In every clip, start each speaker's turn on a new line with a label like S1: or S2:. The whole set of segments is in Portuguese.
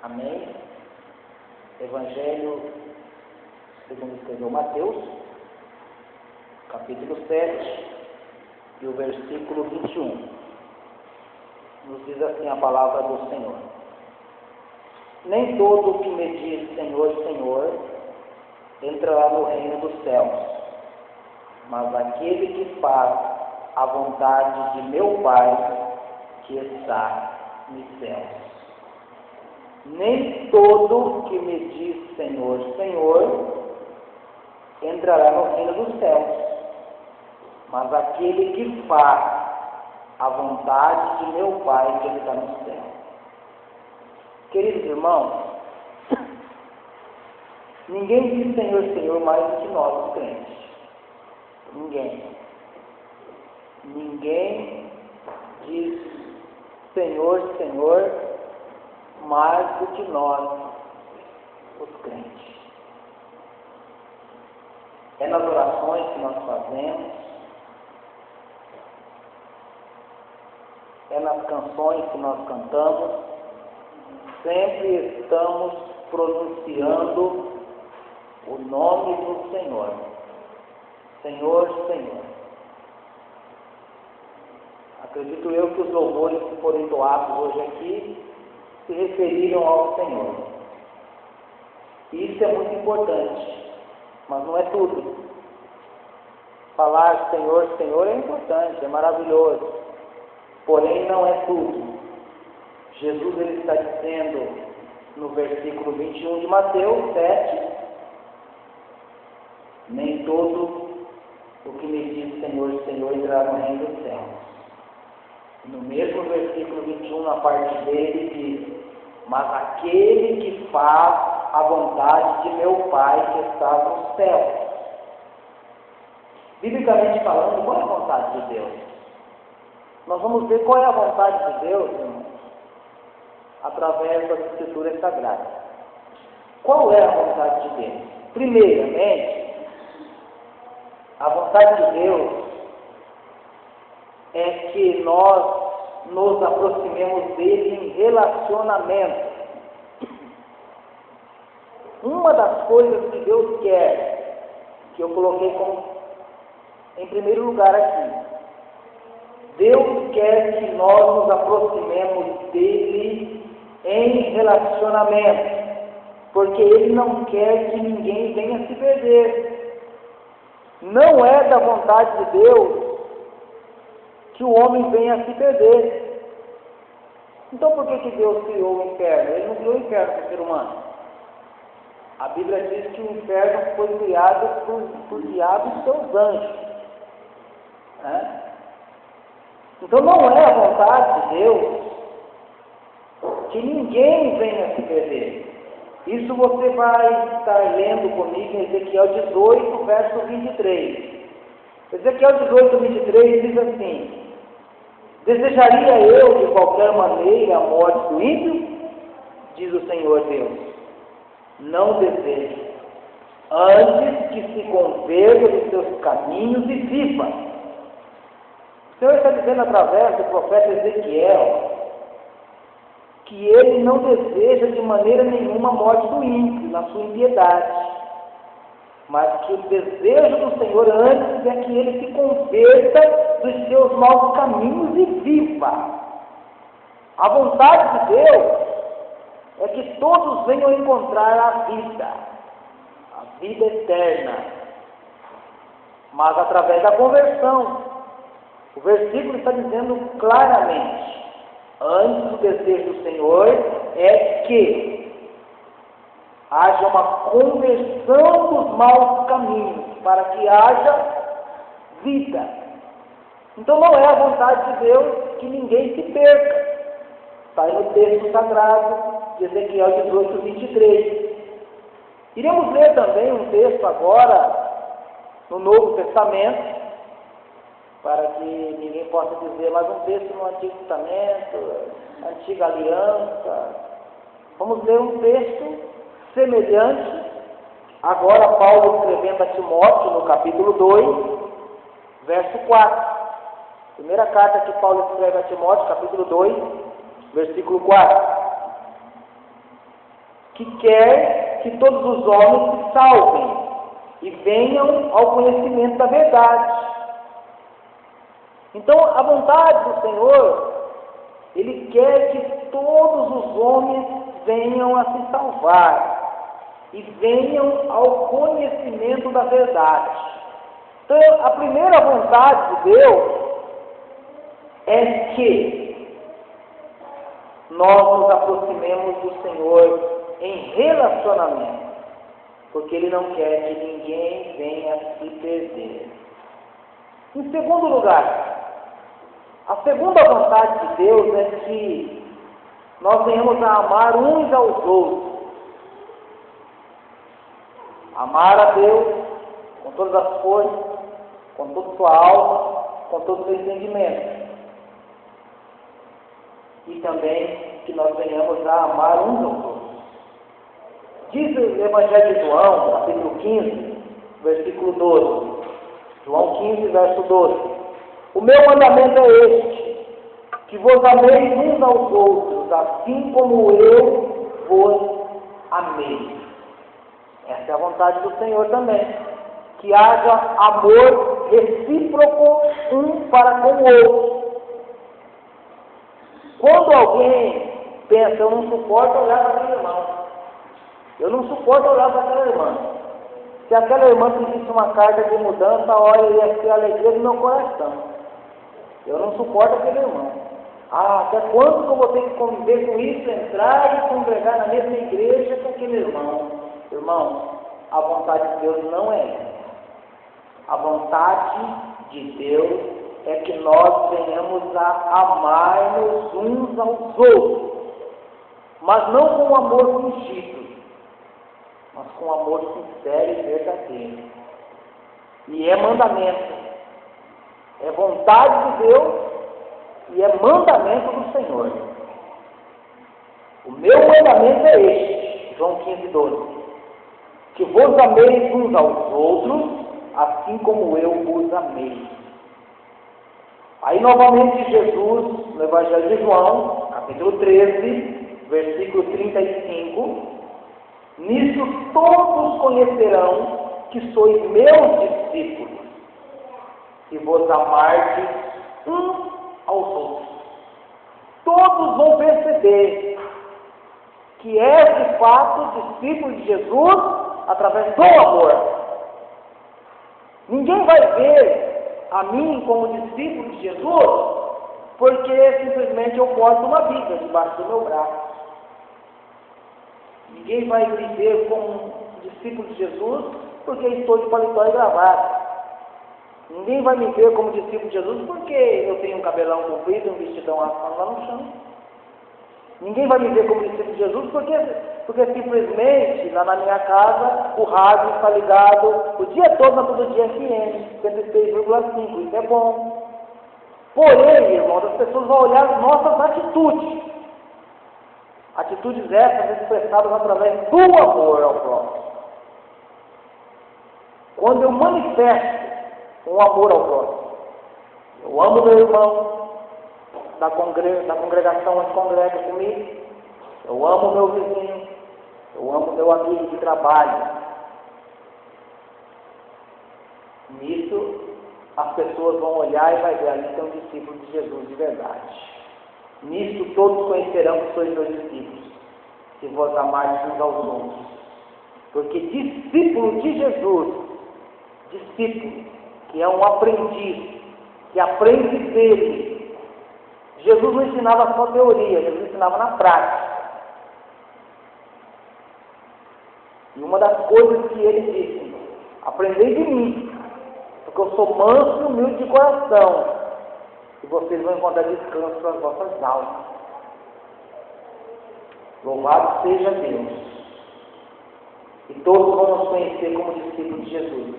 S1: Amém? Evangelho segundo escreveu Mateus, capítulo 7, e o versículo 21. Nos diz assim a palavra do Senhor: Nem todo o que me diz Senhor, Senhor, entrará no reino dos céus, mas aquele que faz a vontade de meu Pai que está nos céus. Nem todo que me diz Senhor, Senhor, entrará no reino dos céus, mas aquele que faz a vontade de meu Pai que está no céu. Queridos irmãos, ninguém diz Senhor, Senhor mais do que nós, os crentes. Ninguém diz Senhor, Senhor mais do que nós, os crentes. É nas orações que nós fazemos, é nas canções que nós cantamos, sempre estamos pronunciando o nome do Senhor. Senhor, Senhor. Acredito eu que os louvores que foram entoados hoje aqui se referiram ao Senhor. Isso é muito importante, mas não é tudo. Falar Senhor, Senhor é importante, é maravilhoso, porém não é tudo. Jesus ele está dizendo no versículo 21 de Mateus 7, nem todo o que me diz Senhor, Senhor entrará no reino dos céus. No mesmo versículo 21, na parte dele, diz: mas aquele que faz a vontade de meu Pai que está no céu. Biblicamente falando, qual é a vontade de Deus? Nós vamos ver qual é a vontade de Deus, irmãos, através das Escrituras Sagradas. Qual é a vontade de Deus? Primeiramente, a vontade de Deus é que nós nos aproximemos dele em relacionamento. Uma das coisas que Deus quer, que eu coloquei como em primeiro lugar aqui, Deus quer que nós nos aproximemos dele em relacionamento, porque ele não quer que ninguém venha se perder. Não é da vontade de Deus que o homem venha a se perder. Então por que Deus criou o inferno? Ele não criou o inferno para o ser humano. A Bíblia diz que o inferno foi criado por diabo e seus anjos. Então não é a vontade de Deus que ninguém venha a se perder. Isso você vai estar lendo comigo em Ezequiel 18, verso 23. Ezequiel 18, 23 diz assim: desejaria eu de qualquer maneira a morte do ímpio? Diz o Senhor Deus. Não desejo, antes que se converta dos seus caminhos e viva. O Senhor está dizendo através do profeta Ezequiel que ele não deseja de maneira nenhuma a morte do ímpio, na sua impiedade, mas que o desejo do Senhor antes é que ele se converta dos seus maus caminhos e viva. A vontade de Deus é que todos venham encontrar a vida eterna, mas através da conversão. O versículo está dizendo claramente: antes o desejo do Senhor é que haja uma conversão dos maus caminhos, para que haja vida. Então não é a vontade de Deus que ninguém se perca. Está aí no texto sagrado de Ezequiel 18, 23. Iremos ler também um texto agora no Novo Testamento, para que ninguém possa dizer, mas um texto no Antigo Testamento, Antiga Aliança. Vamos ler um texto semelhante, agora Paulo escrevendo a Timóteo, no capítulo 2, verso 4. Primeira carta que Paulo escreve a Timóteo, capítulo 2, versículo 4. que quer que todos os homens se salvem e venham ao conhecimento da verdade. Então, a vontade do Senhor, Ele quer que todos os homens venham a se salvar e venham ao conhecimento da verdade. Então, a primeira vontade de Deus é que nós nos aproximemos do Senhor em relacionamento, porque Ele não quer que ninguém venha se perder. Em segundo lugar, a segunda vontade de Deus é que nós venhamos a amar uns aos outros. Amar a Deus com todas as forças, com toda a sua alma, com todo o seu entendimento. E também que nós venhamos a amar uns aos outros. Diz o Evangelho de João, capítulo 15, versículo 12. João 15, verso 12. O meu mandamento é este, que vos ameis uns aos outros, assim como eu vos amei. Essa é a vontade do Senhor também. Que haja amor recíproco um para com o outro. Quando alguém pensa, eu não suporto olhar para aquele irmão, eu não suporto olhar para aquela irmã. Se aquela irmã pedisse uma carta de mudança, olha, ia ser a alegria do meu coração. Eu não suporto aquele irmão. Até quando que eu vou ter que conviver com isso, entrar e congregar na mesma igreja que aquele irmão? Irmão, a vontade de Deus não é essa. A vontade de Deus é que nós venhamos a amar-nos uns aos outros, mas não com amor fingido, mas com amor sincero e verdadeiro. E é mandamento. É vontade de Deus e é mandamento do Senhor. O meu mandamento é este, João 15, 12. Que vos ameis uns aos outros, assim como eu vos amei. Aí novamente Jesus, no Evangelho de João, capítulo 13, versículo 35. Nisso todos conhecerão que sois meus discípulos, se vos amardes uns aos outros. Todos vão perceber que é de fato discípulo de Jesus através do amor. Ninguém vai ver a mim como discípulo de Jesus porque simplesmente eu porto uma Bíblia debaixo do meu braço. Ninguém vai me ver como discípulo de Jesus porque estou de paletó e gravata. Ninguém vai me ver como discípulo de Jesus porque eu tenho um cabelão comprido, um vestidão assado lá no chão. Ninguém vai me ver como discípulo de Jesus porque simplesmente lá na minha casa o rádio está ligado o dia todo na Todo Dia FM 106,5. Isso é bom. Porém, irmãos, as pessoas vão olhar as nossas atitudes. Atitudes essas expressadas através do amor ao próximo. Quando eu manifesto um amor ao próximo, eu amo meu irmão da congregação onde congrega comigo, eu amo meu vizinho, eu amo meu amigo de trabalho. Nisso, as pessoas vão olhar e vai ver ali tem um discípulo de Jesus de verdade. Nisso todos conhecerão que sois meus discípulos, se vos amardes uns aos outros. Porque discípulo de Jesus, discípulo, que é um aprendiz, que aprende dele. Jesus não ensinava só teoria, Jesus ensinava na prática. E uma das coisas que ele disse, aprendei de mim, porque eu sou manso e humilde de coração, e vocês vão encontrar descanso para as vossas almas. Louvado seja Deus. E todos vão nos conhecer como discípulos de Jesus,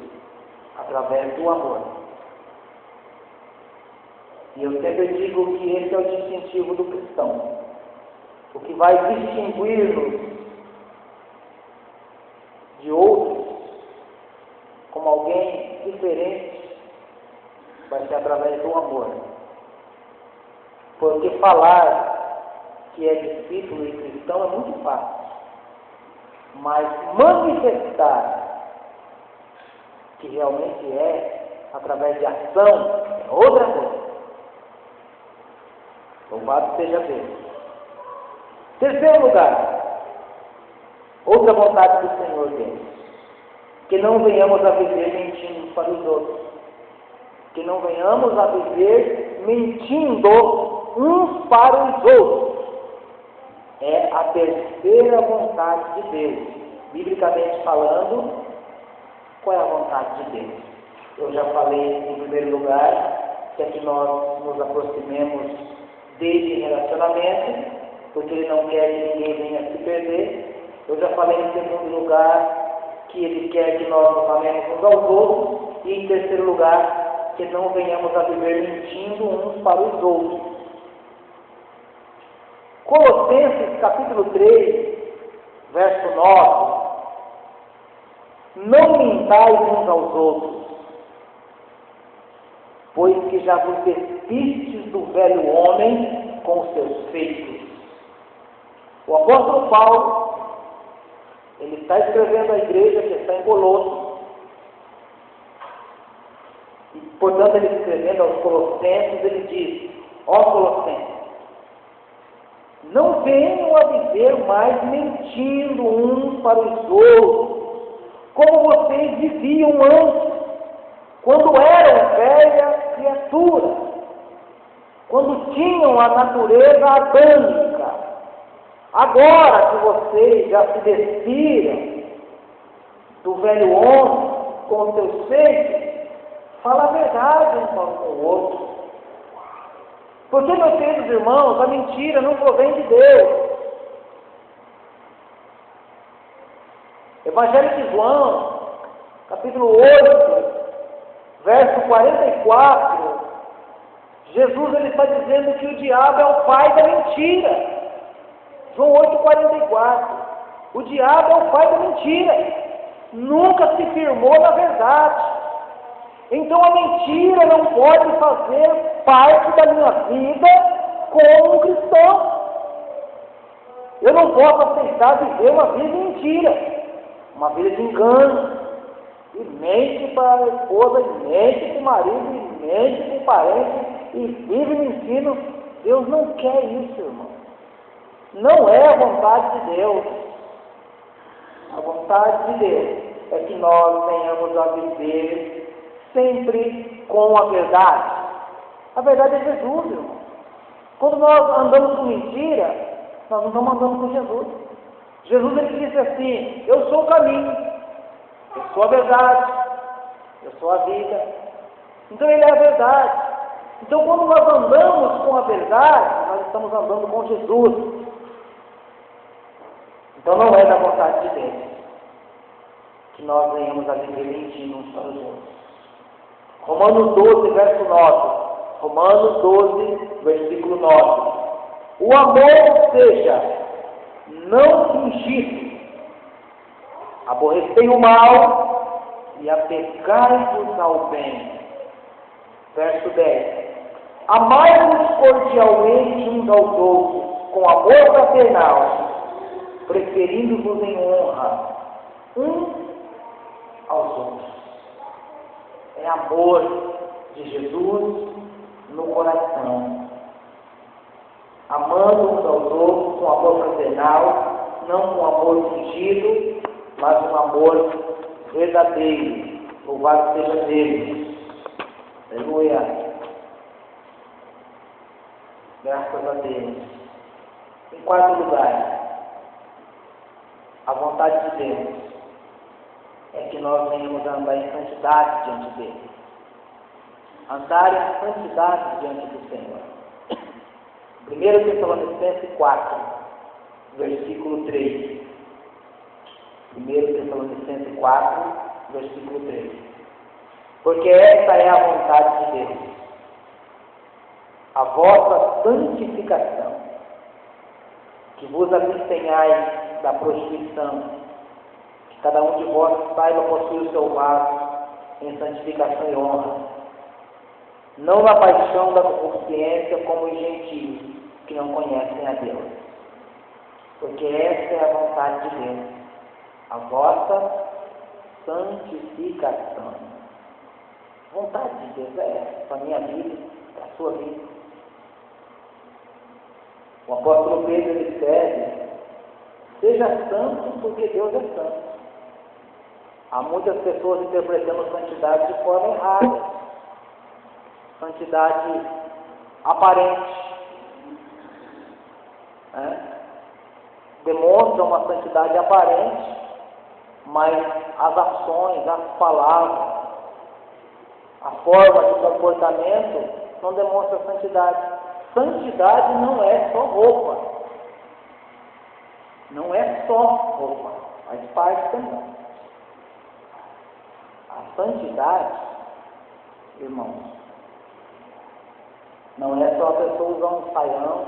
S1: através do amor. E eu sempre digo que esse é o distintivo do cristão. O que vai distinguir-nos de outros, como alguém diferente, vai ser através do amor. Porque falar que é discípulo e cristão é muito fácil. mas manifestar que realmente é através de ação é outra coisa. Louvado seja Deus. Terceiro lugar, outra vontade do Senhor Deus, que não venhamos a viver mentindo para os outros, que não venhamos a viver mentindo uns para os outros. É a terceira vontade de Deus. Biblicamente falando, qual é a vontade de Deus? Eu já falei em primeiro lugar que é que nós nos aproximemos dele em relacionamento, porque ele não quer que ninguém venha se perder. Eu já falei em segundo lugar que ele quer que nós nos amemos uns aos outros, e em terceiro lugar que não venhamos a viver mentindo uns para os outros. Colossenses capítulo 3, verso 9: não mintais uns aos outros, pois que já vos despistes do velho homem com os seus feitos. O apóstolo Paulo, ele está escrevendo à igreja que está em Colossos, e portanto ele escrevendo aos Colossenses, ele diz: ó Colossenses, não venham a viver mais mentindo uns para os outros, como vocês viviam antes, quando eram velha criatura, quando tinham a natureza adâmica. Agora que vocês já se despiram do velho homem com os seus feitos, fala a verdade um com o outro. Porque, meus queridos irmãos, a mentira não provém de Deus. Evangelho de João, capítulo 8, verso 44, Jesus ele está dizendo que o diabo é o pai da mentira. João 8,44. O diabo é o pai da mentira. Nunca se firmou na verdade. Então a mentira não pode fazer parte da minha vida como um cristão. Eu não posso aceitar viver uma vida de mentira, uma vida de engano. E mente para a esposa, e mente para o marido, e mente para o parente, e vive mentindo. Deus não quer isso, irmão. Não é a vontade de Deus. A vontade de Deus é que nós venhamos a viver sempre com a verdade. A verdade é Jesus, irmão. Quando nós andamos com mentira, nós não estamos andando com Jesus. Jesus ele disse assim: eu sou o caminho, eu sou a verdade, eu sou a vida. Então ele é a verdade. Então quando nós andamos com a verdade, nós estamos andando com Jesus. Então não é da vontade de Deus que nós venhamos a viver mentindo uns para os outros. Romanos 12, verso 9. Romanos 12, versículo 9. O amor seja não fingido, aborrecei o mal e apegai-vos ao bem. Verso 10. Amai-vos cordialmente uns aos outros com amor fraternal, preferindo-vos em honra uns aos outros. É amor de Jesus no coração. Amando uns aos outros com amor fraternal, não com amor fingido, mas um amor verdadeiro. Louvado seja Deus. Aleluia. Graças a Deus. Em quarto lugar, a vontade de Deus é que nós venhamos a andar em santidade diante dele. Andar em santidade diante do Senhor. 1 Tessalonicenses 4, versículo 3. 1 Tessalonicenses 4, versículo 3. Porque esta é a vontade de Deus, a vossa santificação, que vos abstenhais da prostituição, que cada um de vós saiba possuir o seu vaso em santificação e honra, não na paixão da concupiscência como os gentios que não conhecem a Deus. Porque essa é a vontade de Deus, a vossa santificação. Vontade de Deus é essa, para a minha vida, para a sua vida. O apóstolo Pedro ele escreve: seja santo porque Deus é santo. Há muitas pessoas interpretando santidade de forma errada. Santidade aparente. Demonstra uma santidade aparente, mas as ações, as palavras, a forma de comportamento não demonstra santidade. Santidade não é só roupa. Não é só roupa, faz parte também. A santidade, irmãos, não é só a pessoa usar um saião,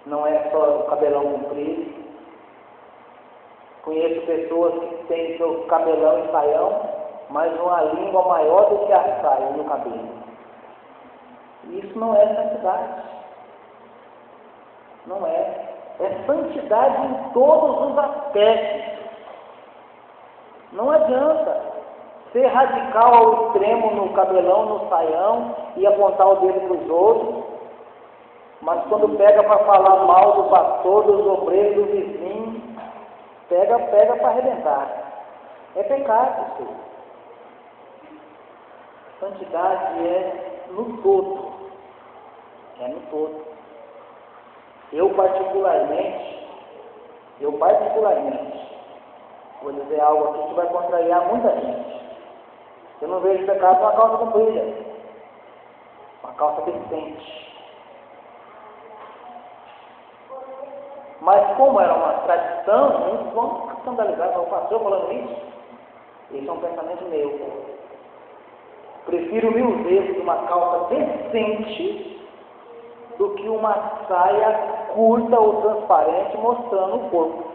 S1: não é só o cabelão comprido. Conheço pessoas que têm seu cabelão e saião, mas uma língua maior do que a saia no cabelo. Isso não é santidade. Não é. É santidade em todos os aspectos. Não adianta ser radical ao extremo no cabelão, no saião e apontar o dedo para os outros, mas quando pega para falar mal do pastor, dos obreiros, do vizinho, pega para arrebentar. É pecado isso. Santidade é no todo. É no todo. Eu particularmente, vou dizer algo aqui que vai contrariar muita gente. Eu não vejo pecado com uma calça comprida, uma calça decente. Mas como era uma tradição, muitos vão escandalizar, o pastor falando isso. Esse é um pensamento meu. Prefiro mil vezes uma calça decente do que uma saia curta ou transparente mostrando o corpo.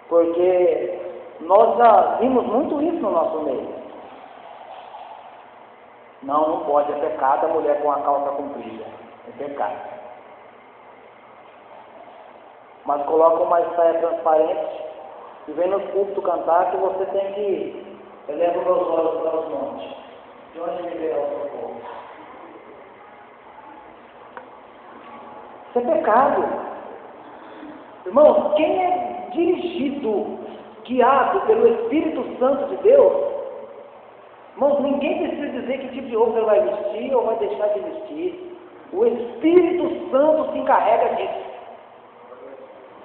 S1: Porque nós já vimos muito isso no nosso meio. Não pode, é pecado a mulher com a calça comprida. É pecado. Mas coloca uma saia transparente e vem no púlpito cantar que você tem que eleva os meus olhos para os montes. De onde me virá o socorro? Isso é pecado. Irmãos, quem é dirigido, guiado pelo Espírito Santo de Deus, irmãos, ninguém precisa dizer que tipo de roupa ele vai vestir ou vai deixar de vestir. O Espírito Santo se encarrega disso.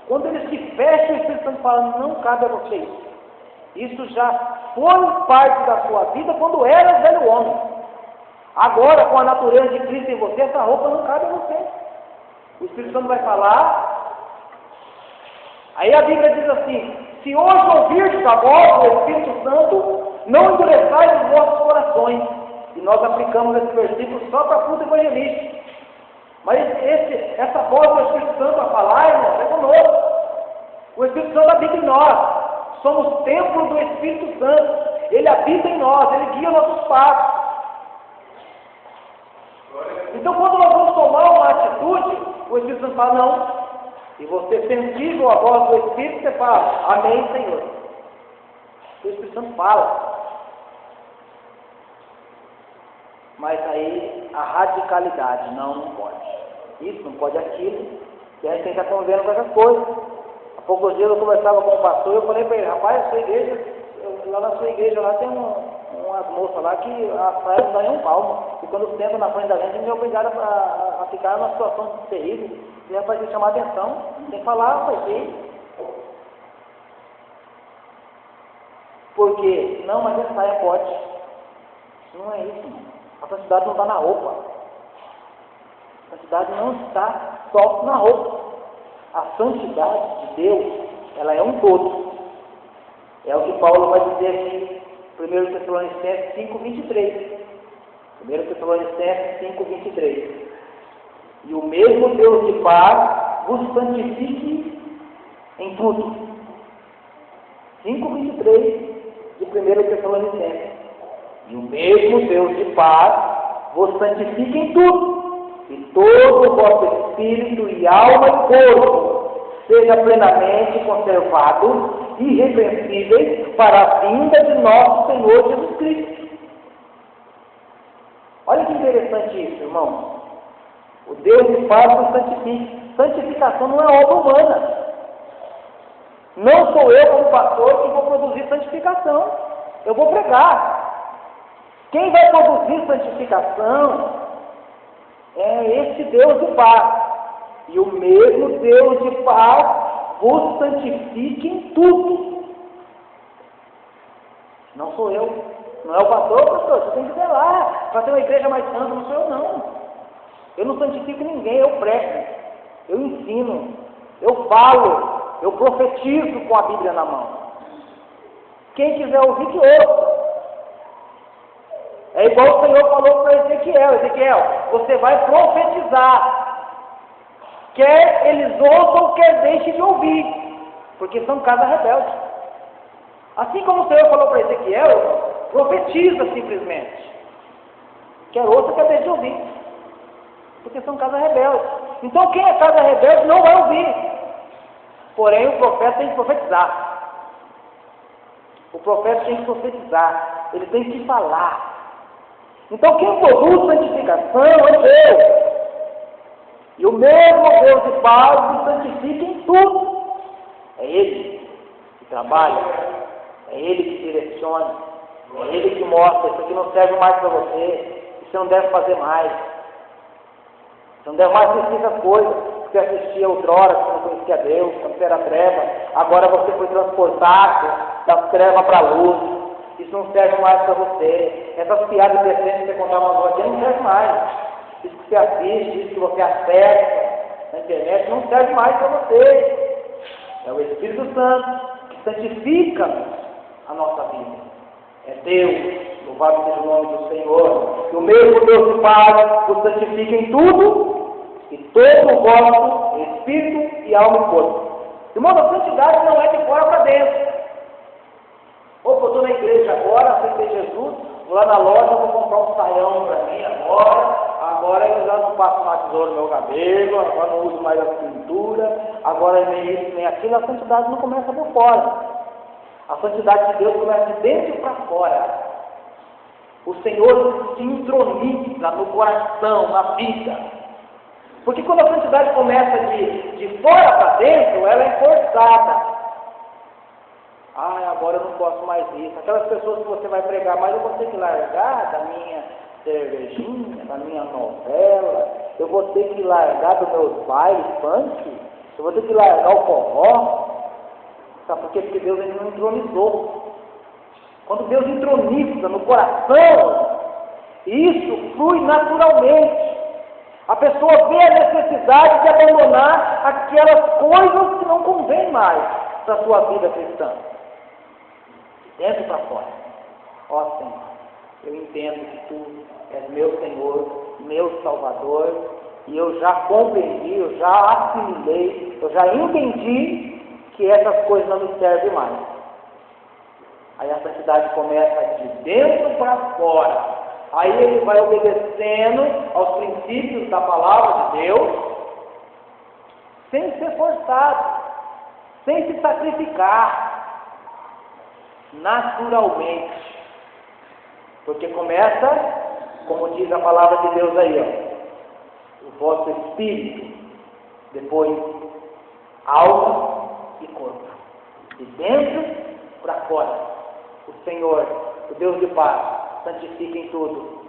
S1: Quando ele se fecha, o Espírito Santo fala: não cabe a você isso. Isso já foi parte da sua vida quando era velho homem. Agora, com a natureza de Cristo em você, essa roupa não cabe a você. O Espírito Santo vai falar. Aí a Bíblia diz assim: se hoje ouvirdes a voz do Espírito Santo, não endureçais os vossos corações. E nós aplicamos esse versículo só para culto evangelístico. Mas essa voz do Espírito Santo a falar, irmão, é conosco. O Espírito Santo habita em nós. Somos templo do Espírito Santo. Ele habita em nós, ele guia nossos passos. Então, quando nós vamos tomar uma atitude, o Espírito Santo fala: não. E você, sensível à voz do Espírito, você fala: amém, Senhor. O Espírito Santo fala. Mas aí a radicalidade, não pode. Isso, não pode aquilo. E a gente tem que estar convivendo com essas coisas. Há poucos dias eu conversava com o pastor e eu falei para ele: rapaz, a sua igreja, lá na sua igreja lá tem umas moças lá que a saia não dá nem um palmo. E quando sentam na frente da gente, me obrigaram a ficar numa situação terrível. E rapaz, tem que chamar atenção, tem que falar, rapaz, por quê? Não, mas essa saia pode. Isso não é isso, mano. A santidade não está na roupa. A santidade não está só na roupa. A santidade de Deus, ela é um todo. É o que Paulo vai dizer aqui, 1 Tessalonicenses 5:23. 1 Tessalonicenses 5:23. E o mesmo Deus de paz vos santifique em tudo. 5:23 de 1 Tessalonicenses. E o mesmo Deus de paz vos santifique em tudo. e todo o vosso espírito e alma e corpo seja plenamente conservado, irrepreensíveis, para a vinda de nosso Senhor Jesus Cristo. Olha que interessante isso, irmão. O Deus de paz nos santifica. Santificação não é obra humana. Não sou eu, como pastor, que vou produzir santificação. Eu vou pregar. Quem vai produzir santificação é esse Deus de paz. E o mesmo Deus de paz vos santifique em tudo. Não sou eu. Não é o pastor, você tem que ver lá. Para ter uma igreja mais santa, não sou eu, não. Eu não santifico ninguém, eu prego. Eu ensino. Eu falo. Eu profetizo com a Bíblia na mão. Quem quiser ouvir, que ouça. É igual o Senhor falou para Ezequiel: Ezequiel, você vai profetizar. Quer eles ouçam, quer deixem de ouvir. Porque são casa rebelde. Assim como o Senhor falou para Ezequiel, profetiza simplesmente. Quer ouça, quer deixe de ouvir. Porque são casa rebelde. Então quem é casa rebelde não vai ouvir. Porém, o profeta tem que profetizar. O profeta tem que profetizar. Ele tem que falar. Então, quem produz santificação é Deus. E o mesmo Deus de paz nos santifica em tudo. É Ele que trabalha. É Ele que direciona. É Ele que mostra. Isso aqui não serve mais para você. Isso você não deve fazer mais. Você não deve mais assistir essas coisas. Você assistia outrora, você não conhecia Deus, quando você era treva, agora você foi transportado das trevas para a luz. Isso não serve mais para você. Essas piadas decentes que você contava na rua não serve mais. Isso que você assiste, isso que você acessa na internet não serve mais para você. É o Espírito Santo que santifica a nossa vida. É Deus, louvado seja o nome do Senhor. E o mesmo Deus de paz o santifica em tudo, e todo o vosso espírito e alma e corpo. Irmão, a santidade não é de fora para dentro. Opa, eu estou na igreja agora, aceitei Jesus, vou lá na loja, vou comprar um saião para mim agora eu já não passo mais tesouro no meu cabelo, agora não uso mais a pintura, agora nem isso, nem aquilo. A santidade não começa por fora. A santidade de Deus começa de dentro para fora. O Senhor se entroniza no coração, na vida. Porque quando a santidade começa de fora para dentro, ela é forçada. Agora eu não posso mais isso. Aquelas pessoas que você vai pregar, mas eu vou ter que largar da minha cervejinha, da minha novela, eu vou ter que largar dos meus bailes funk, eu vou ter que largar o forró. Sabe por quê? Porque Deus ainda não entronizou. Quando Deus entroniza no coração, isso flui naturalmente. A pessoa vê a necessidade de abandonar aquelas coisas que não convêm mais para a sua vida cristã. De dentro para fora. Ó Senhor, eu entendo que Tu és meu Senhor, meu Salvador, e eu já compreendi, eu já assimilei, eu já entendi que essas coisas não me servem mais. Aí a santidade começa de dentro para fora. Aí ele vai obedecendo aos princípios da palavra de Deus, sem ser forçado, sem se sacrificar, naturalmente. Porque começa, como diz a palavra de Deus aí, o vosso espírito, depois alma e corpo. De dentro para fora. O Senhor, o Deus de paz, santifica em tudo,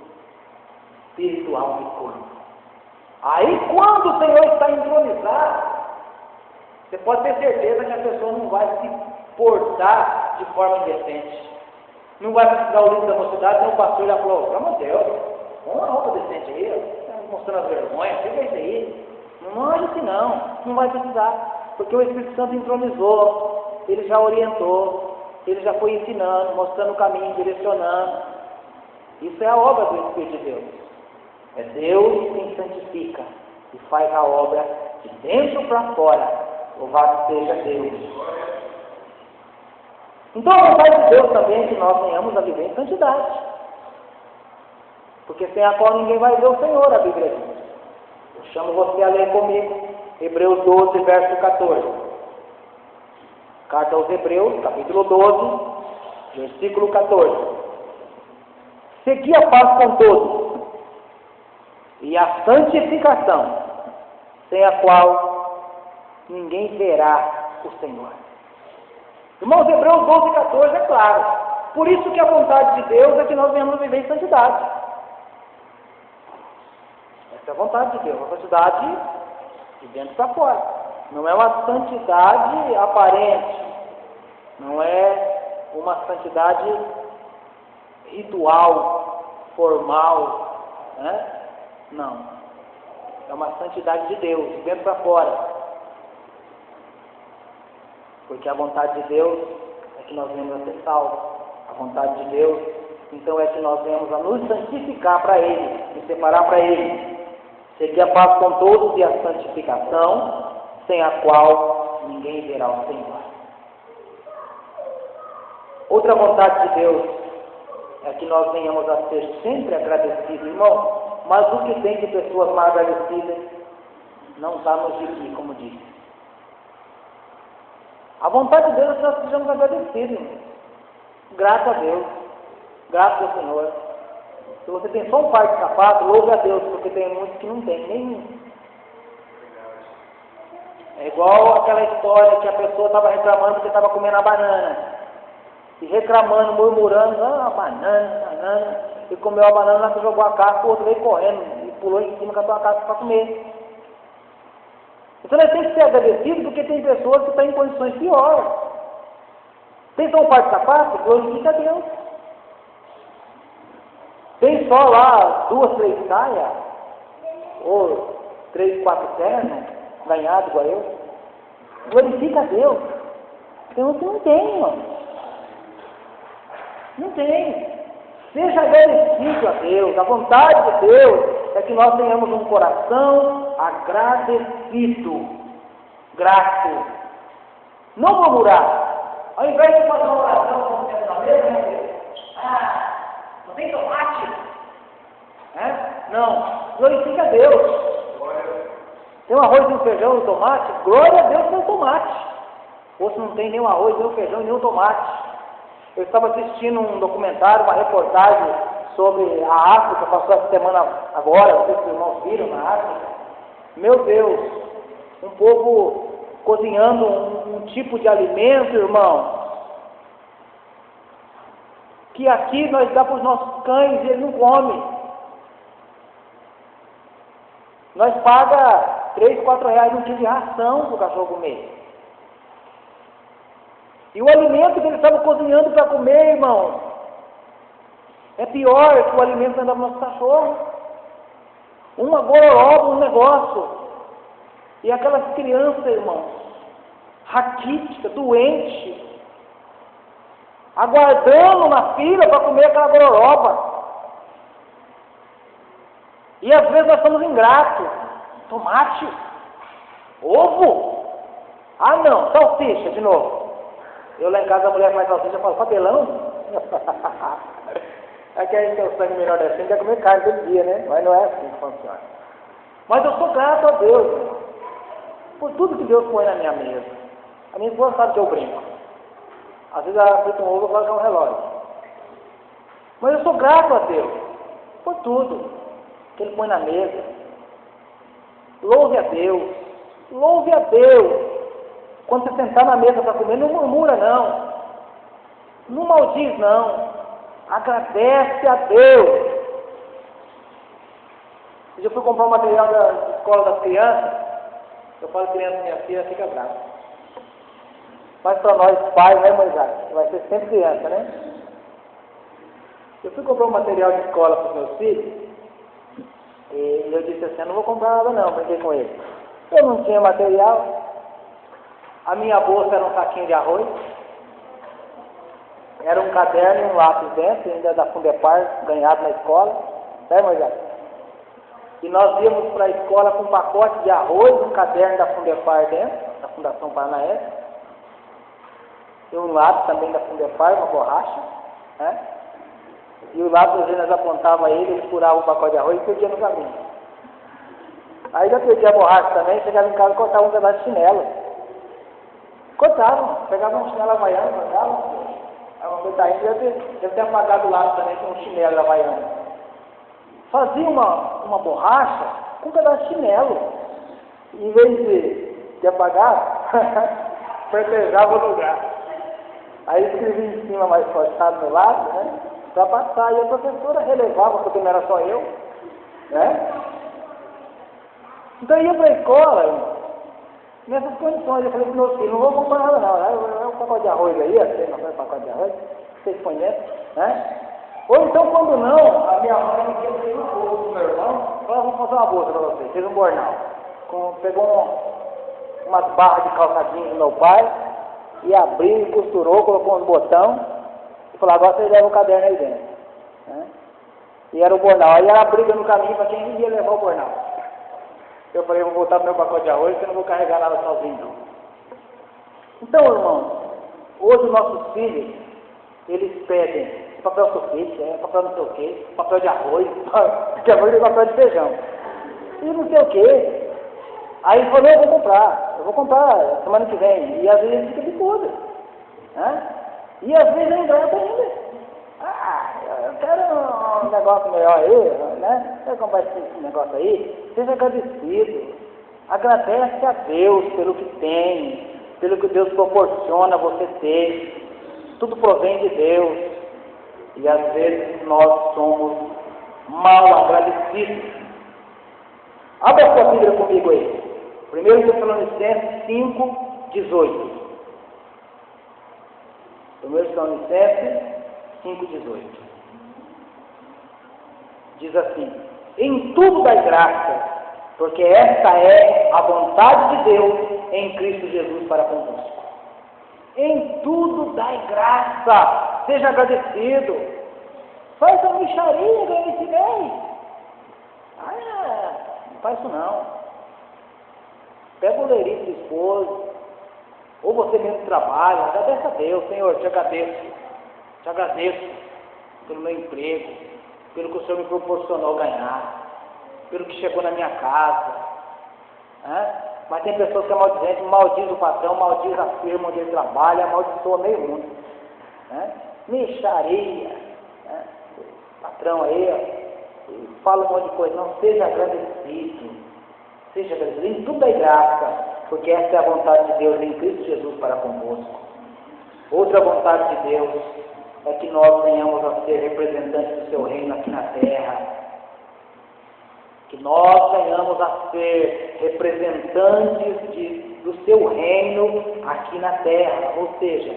S1: espírito, alma e corpo. Aí quando o Senhor está entronizado, você pode ter certeza que a pessoa não vai se portar de forma indecente. Não vai precisar o livro da mocidade, então o pastor já falou: pelo amor de Deus, põe uma roupa decente aí, mostrando as vergonhas, fica isso aí. Não age assim não vai precisar, porque o Espírito Santo entronizou, ele já orientou, ele já foi ensinando, mostrando o caminho, direcionando. Isso é a obra do Espírito de Deus. É Deus quem santifica e faz a obra de dentro para fora. Louvado seja Deus. Então a vontade de Deus também é que nós venhamos a viver em santidade. Porque sem a qual ninguém vai ver o Senhor, a Bíblia diz. Chamo você a ler comigo, Hebreus 12, verso 14. Carta aos Hebreus, capítulo 12, versículo 14. Segui a paz com todos, e a santificação, sem a qual ninguém verá o Senhor. Irmãos, Hebreus 12, 14 é claro. Por isso que a vontade de Deus é que nós venhamos viver em santidade. Essa é a vontade de Deus, a santidade de dentro para fora. Não é uma santidade aparente, não é uma santidade ritual, formal, né? Não. É uma santidade de Deus, de dentro para fora. Porque a vontade de Deus é que nós venhamos a ser salvos. A vontade de Deus, então, é que nós venhamos a nos santificar para Ele, nos separar para Ele. Seguir a paz com todos e a santificação, sem a qual ninguém verá o Senhor. Outra vontade de Deus é que nós venhamos a ser sempre agradecidos, irmão. Mas o que tem de pessoas mal agradecidas não está no gibi, como disse. A vontade de Deus é que nós sejamos agradecidos, irmão. Grato a Deus, grato ao Senhor. Se você tem só um par de sapato, louve a Deus, porque tem muitos que não tem nenhum. É igual aquela história que a pessoa estava reclamando porque estava comendo a banana. E reclamando, murmurando, banana, e comeu a banana, lá que jogou a casca, o outro veio correndo e pulou em cima, catou a casca para comer. Então nós temos que ser agradecidos porque tem pessoas que estão em condições piores. Tem só um par de sapato, glorifica a Deus. Tem só lá 2, 3 saias, ou 3, 4 ternos, ganhado igual eu. Glorifica a Deus. Tem uns que não tem, irmão. Não tem. Seja agradecido a Deus. A vontade de Deus é que nós tenhamos um coração agradecido, grato. Não murmurar. Ao invés de fazer uma oração como temos na mesa, não tem tomate? Não. Glorifica a Deus. Tem um arroz e um feijão e um tomate? Glória a Deus tem tomate. Ou se não tem nem um arroz, nem um feijão, nem um tomate. Eu estava assistindo um documentário, uma reportagem sobre a África, passou essa semana agora, não sei se os irmãos viram na África. Meu Deus, um povo cozinhando um tipo de alimento, irmão, que aqui nós dá para os nossos cães e eles não comem. Nós pagamos 3, 4 reais um quilo de ração para o cachorro comer. E o alimento que eles estavam cozinhando para comer, irmão, é pior que o alimento que andava no nosso cachorro. Uma gororoba, um negócio. E aquelas crianças, irmão, raquíticas, doentes, aguardando na fila para comer aquela gororoba. E às vezes nós somos ingratos. Tomate, ovo, não, salsicha de novo. Eu lá em casa, a mulher faz salsicha, eu falo, papelão? É que a gente tem o sangue melhor descendo, quer comer carne todo dia, né? Mas não é assim que funciona. Mas eu sou grato a Deus, irmão, por tudo que Deus põe na minha mesa. A minha esposa sabe que eu brinco. Às vezes ela frita um ovo, eu falo que é um relógio. Mas eu sou grato a Deus por tudo que Ele põe na mesa. Louve a Deus. Louve a Deus. Quando você sentar na mesa para comer, não murmura não. Não maldiz não. Agradece a Deus. Eu fui comprar um material da escola das crianças. Eu falo criança, minha filha, fica brava. Mas para nós pais, né, Moisés? Vai ser sempre criança, né? Eu fui comprar um material de escola para os meus filhos. E eu disse assim, eu não vou comprar nada não, brinquei com ele. Eu não tinha material. A minha bolsa era um saquinho de arroz. Era um caderno e um lápis dentro, ainda da Fundepar, ganhado na escola. Né, Moisés? E nós íamos para a escola com um pacote de arroz, um caderno da Fundepar dentro, da Fundação Paranaense. E um lápis também da Fundepar, uma borracha. Né? E o lápis, às vezes, nós apontava ele furava o pacote de arroz e perdia no caminho. Aí já perdi a borracha também, chegava em casa e cortava um pedaço de chinelo. Cortava, pegava um chinelo havaiano, cortava. Aí uma coisa aí, deve ter apagado o lado também com um chinelo havaiano. Fazia uma borracha com um pedaço de chinelo. Em vez de apagar, pertejava o lugar. Aí escrevia em cima mais forçado no lado, né? Para passar. E a professora relevava, porque não era só eu, né? Então eu ia para a escola, irmão, nessas condições. Eu falei para meus filhos, não vou comprar nada não, né? É um pacote de arroz aí, assim, não foi um pacote de arroz, vocês conhecem, né? Ou então, quando não, a minha mãe fez uma bolsa pro meu irmão, falou, vamos fazer uma bolsa para vocês, fez um bornal. Pegou umas barras de calçadinho do meu pai, e abriu, costurou, colocou uns botões, e falou, agora vocês levam o caderno aí dentro, né? E era o bornal, aí era a briga no caminho para quem ia levar o bornal. Eu falei, vou voltar pro meu pacote de arroz, porque eu não vou carregar nada sozinho, não. Então, irmãos, hoje os nossos filhos, eles pedem papel sulfite, papel não sei o quê, papel de arroz, de arroz e papel de feijão. E não sei o quê. Aí ele falou, eu vou comprar semana que vem. E às vezes ele fica de tudo, né? E às vezes é ingrato ainda. Eu quero um negócio melhor aí, né? Quero comprar esse negócio aí. Seja agradecido. Agradece a Deus pelo que tem, pelo que Deus proporciona você ter. Tudo provém de Deus. E às vezes nós somos mal agradecidos. Abra sua Bíblia comigo aí. 1 Tessalonicenses 5, 18. 1 Tessalonicenses 5, 18. Diz assim: em tudo dai graça, porque esta é a vontade de Deus em Cristo Jesus para convosco. Em tudo dai graça, seja agradecido. Faz uma mixaria, ganha esse bem. Não faz isso não. Pega o leirito do esposo, ou você mesmo trabalha, agradece a Deus, Senhor, te agradeço pelo meu emprego, pelo que o Senhor me proporcionou ganhar, pelo que chegou na minha casa, né? Mas tem pessoas que é maldizente, maldiz o patrão, maldiz a firma onde ele trabalha, amaldiçoa meio mundo, né? Mixaria, né? Patrão aí, fala um monte de coisa, não, seja agradecido. Seja agradecido em tudo da graça, porque essa é a vontade de Deus em Cristo Jesus para convosco. Outra vontade de Deus é que nós venhamos a ser representantes do seu reino aqui na terra. Que nós venhamos a ser representantes do seu reino aqui na terra. Ou seja,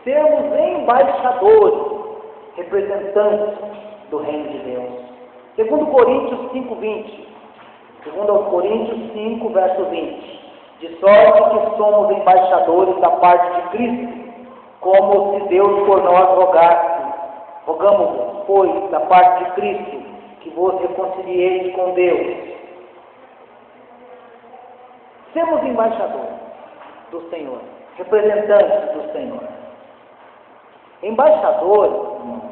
S1: sermos embaixadores, representantes do reino de Deus. Segundo Coríntios 5, 20. Segundo aos Coríntios 5, verso 20. De sorte que somos embaixadores da parte de Cristo, como se Deus por nós rogasse. Rogamos-vos, pois, da parte de Cristo, que vos reconcilieis com Deus. Sermos embaixadores do Senhor, representantes do Senhor. Embaixador, irmãos,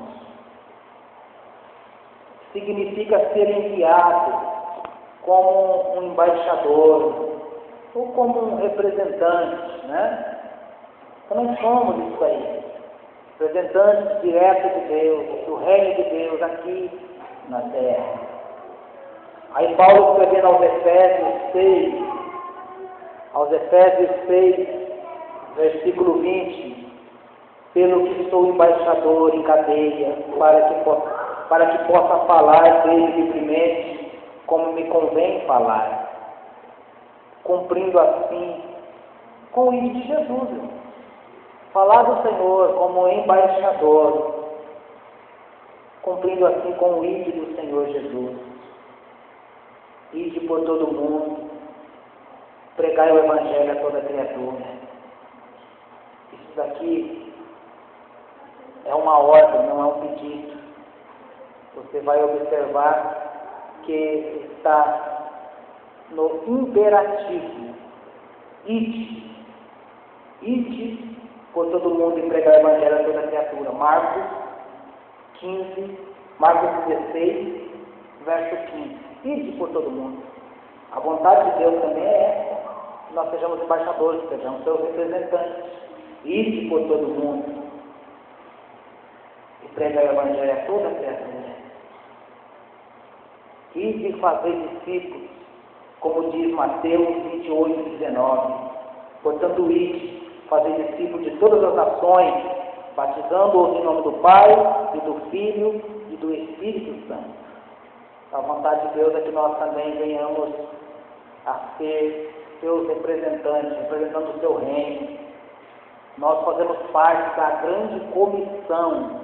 S1: significa ser enviado como um embaixador, ou como um representante, né? Então nós somos isso aí, representantes diretos de Deus, do reino de Deus aqui na terra. Aí Paulo escrevendo aos Efésios 6, versículo 20, pelo que sou embaixador em cadeia, para que possa falar dele livremente, como me convém falar, cumprindo assim com o ID de Jesus, falar do Senhor como embaixador, cumprindo assim com o ID do Senhor Jesus. Ide por todo o mundo, pregai o Evangelho a toda criatura. Isso daqui é uma ordem, não é um pedido. Você vai observar que está no imperativo. Ide por todo mundo e pregar o Evangelho a toda criatura. Marcos 16, verso 15. Ide por todo mundo. A vontade de Deus também é que nós sejamos embaixadores, sejamos seus representantes. Ide por todo mundo e pregar o Evangelho a toda a criatura. Ide fazer discípulos, como diz Mateus 28, 19. Portanto, ide fazer discípulos de todas as nações, batizando-os em nome do Pai, e do Filho e do Espírito Santo. A vontade de Deus é que nós também venhamos a ser seus representantes, representando o seu reino. Nós fazemos parte da grande comissão.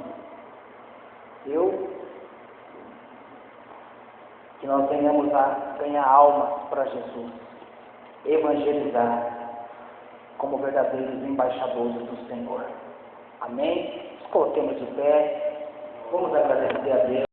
S1: Que nós venhamos a ganhar almas para Jesus, evangelizar como verdadeiros embaixadores do Senhor. Amém? Nos coloquemos de pé, vamos agradecer a Deus.